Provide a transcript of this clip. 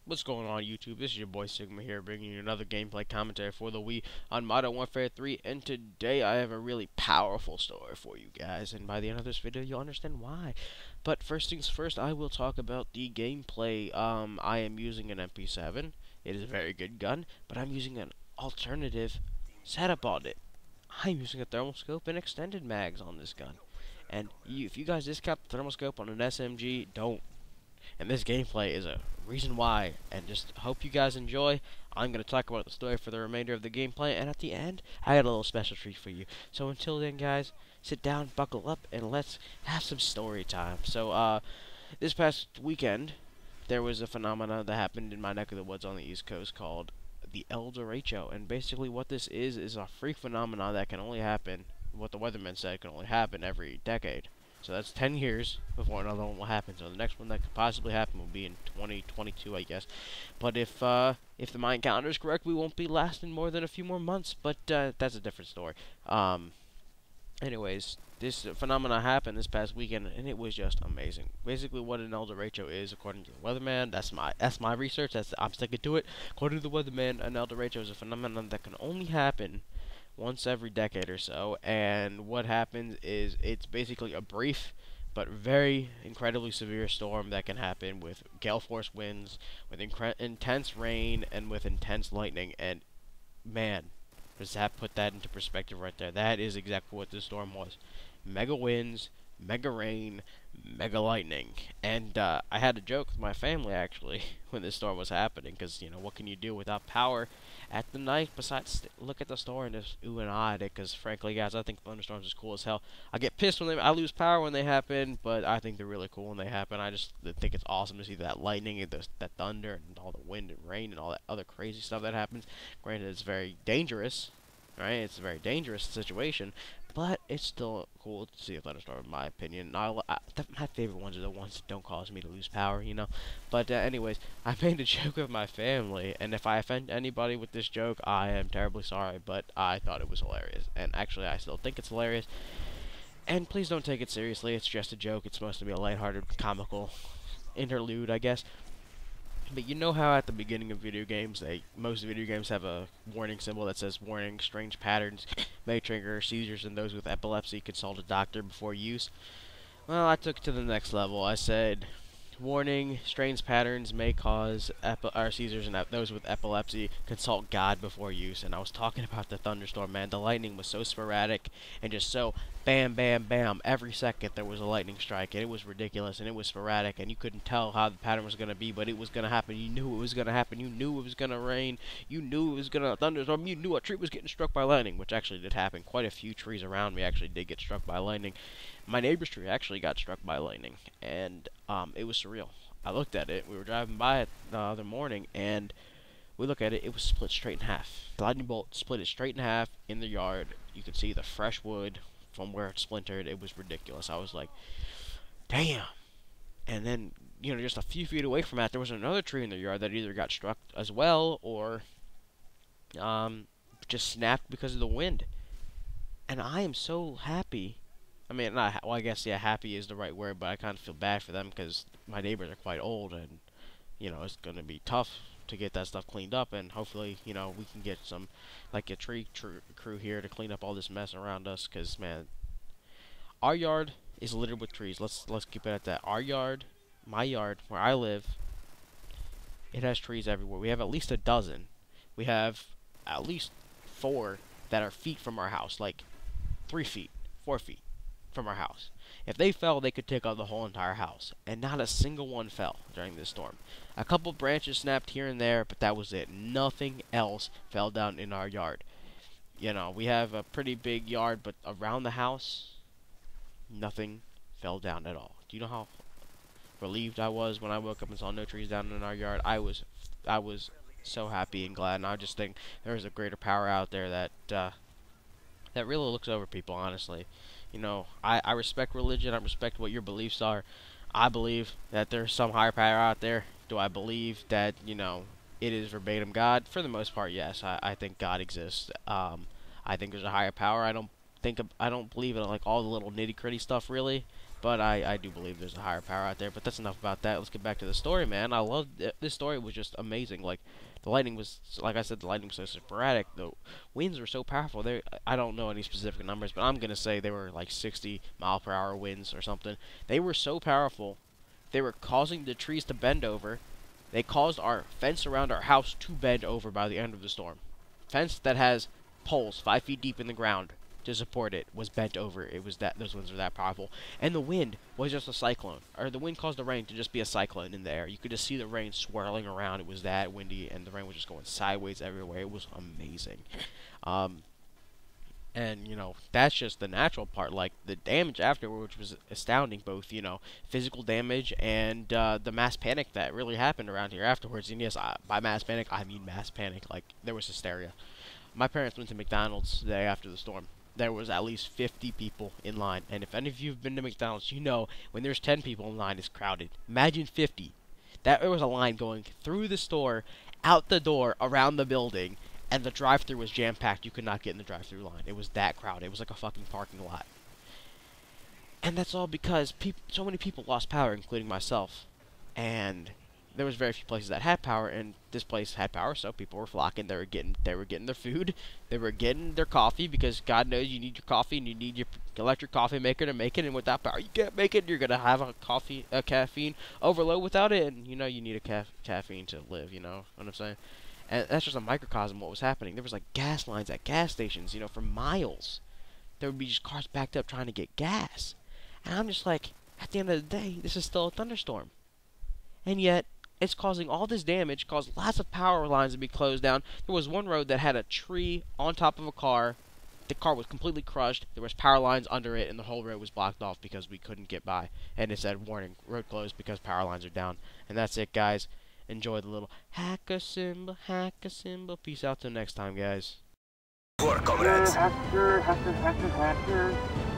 What's going on, YouTube? This is your boy Sigma here, bringing you another gameplay commentary for the Wii on Modern Warfare 3, and today I have a really powerful story for you guys, and by the end of this video, you'll understand why. But first things first, I will talk about the gameplay. I am using an MP7. It is a very good gun, but I'm using an alternative setup on it. I'm using a thermal scope and extended mags on this gun. And if you guys discount the thermal scope on an SMG, don't. And this gameplay is a reason why, and just hope you guys enjoy. I'm going to talk about the story for the remainder of the gameplay, and at the end, I got a little special treat for you. So until then, guys, sit down, buckle up, and let's have some story time. So, this past weekend, there was a phenomenon that happened in my neck of the woods on the East Coast called the Derecho, and basically what this is a freak phenomenon that can only happen, what the weatherman said can only happen every decade. So that's 10 years before another one will happen. So the next one that could possibly happen will be in 2022, I guess. But if the Mayan calendar is correct, we won't be lasting more than a few more months. But that's a different story. Anyways, this phenomenon happened this past weekend, and it was just amazing. Basically, what an El Derecho is, according to the weatherman, that's my research. I'm sticking to it. According to the weatherman, an El Derecho is a phenomenon that can only happen once every decade or so, and what happens is it's basically a brief but very incredibly severe storm that can happen with gale force winds, with intense rain, and with intense lightning. And man, does that put that into perspective right there. That is exactly what this storm was. Mega winds, mega rain, mega lightning. And I had a joke with my family, actually, when this storm was happening, because, you know, what can you do without power at the night besides look at the storm and just ooh and ah at it? Because, frankly, guys, I think thunderstorms is cool as hell. I get pissed when I lose power when they happen, but I think they're really cool when they happen. I just think it's awesome to see that lightning and that thunder and all the wind and rain and all that other crazy stuff that happens. Granted, it's very dangerous, right? It's a very dangerous situation, but it's still cool to see a thunderstorm, in my opinion. My favorite ones are the ones that don't cause me to lose power, you know. But anyways, I made a joke with my family, and if I offend anybody with this joke, I am terribly sorry, but I thought it was hilarious. And actually, I still think it's hilarious. And please don't take it seriously. It's just a joke. It's supposed to be a lighthearted, comical interlude, I guess. But you know how at the beginning of video games, most video games have a warning symbol that says warning, strange patterns may trigger seizures in those with epilepsy, consult a doctor before use. Well, I took it to the next level. I said, warning, strange patterns may cause seizures in those with epilepsy, consult God before use. And I was talking about the thunderstorm, man. The lightning was so sporadic and just so bam, bam, bam. Every second there was a lightning strike, and it was ridiculous, and it was sporadic, and you couldn't tell how the pattern was going to be, but it was going to happen. You knew it was going to happen. You knew it was going to rain. You knew it was going to thunderstorm. You knew a tree was getting struck by lightning, which actually did happen. Quite a few trees around me actually did get struck by lightning. My neighbor's tree actually got struck by lightning, and it was surreal. I looked at it. We were driving by it the other morning, and we look at it. It was split straight in half. The lightning bolt split it straight in half in the yard. You could see the fresh wood from where it splintered. It was ridiculous. I was like, damn. And then, you know, just a few feet away from that, there was another tree in the yard that either got struck as well or just snapped because of the wind. And I am so happy. I mean, well, I guess, yeah, happy is the right word, but I kind of feel bad for them because my neighbors are quite old, and, you know, it's going to be tough to get that stuff cleaned up, and hopefully, you know, we can get some, like a tree crew here to clean up all this mess around us, because, man, our yard is littered with trees. Let's keep it at that. Our yard, my yard, where I live, it has trees everywhere. We have at least a dozen. We have at least 4 that are feet from our house, like 3 feet, 4 feet from our house. If they fell, they could take out the whole entire house, and not a single one fell during this storm. A couple branches snapped here and there, but that was it. Nothing else fell down in our yard. You know, we have a pretty big yard, but around the house, nothing fell down at all. Do you know how relieved I was when I woke up and saw no trees down in our yard? I was so happy and glad, and I just think there's a greater power out there that really looks over people, honestly. You know, I respect religion. I respect what your beliefs are. I believe that there's some higher power out there. Do I believe that, you know, it is verbatim God? For the most part, yes. I think God exists. I think there's a higher power. I don't believe in, like, all the little nitty-gritty stuff, really. But I do believe there's a higher power out there. But that's enough about that. Let's get back to the story, man. I love this story. Was just amazing. Like the lightning was, like I said, the lightning was so sporadic. The winds were so powerful. I don't know any specific numbers, but I'm gonna say they were like 60-mile-per-hour winds or something. They were so powerful. They were causing the trees to bend over. They caused our fence around our house to bend over by the end of the storm. Fence that has poles 5 feet deep in the ground to support it was bent over. It was that those winds were that powerful, and the wind was just a cyclone, or the wind caused the rain to just be a cyclone in the air. You could just see the rain swirling around. It was that windy, and the rain was just going sideways everywhere. It was amazing. And that's just the natural part. Like the damage afterward, which was astounding, both physical damage and the mass panic that really happened around here afterwards. And yes, by mass panic I mean mass panic. Like there was hysteria. My parents went to McDonald's the day after the storm. There was at least 50 people in line. And if any of you have been to McDonald's, you know when there's 10 people in line, it's crowded. Imagine 50. There was a line going through the store, out the door, around the building, and the drive-thru was jam-packed. You could not get in the drive-thru line. It was that crowded. It was like a fucking parking lot. And that's all because so many people lost power, including myself. And there was very few places that had power, and this place had power, so people were flocking. They were getting their food, they were getting their coffee, because God knows you need your coffee and you need your electric coffee maker to make it. And without power, you can't make it. You're gonna have a caffeine overload without it, and you need a caffeine to live. You know what I'm saying? And that's just a microcosm of what was happening. There was like gas lines at gas stations, for miles. There would be just cars backed up trying to get gas, and I'm just like, at the end of the day, this is still a thunderstorm, and yet it's causing all this damage, caused lots of power lines to be closed down. There was one road that had a tree on top of a car. The car was completely crushed. There was power lines under it, and the whole road was blocked off because we couldn't get by. And it said, warning, road closed because power lines are down. And that's it, guys. Enjoy the little hack a symbol, hack a symbol. Peace out till next time, guys. Hacker, hacker, hacker, hacker.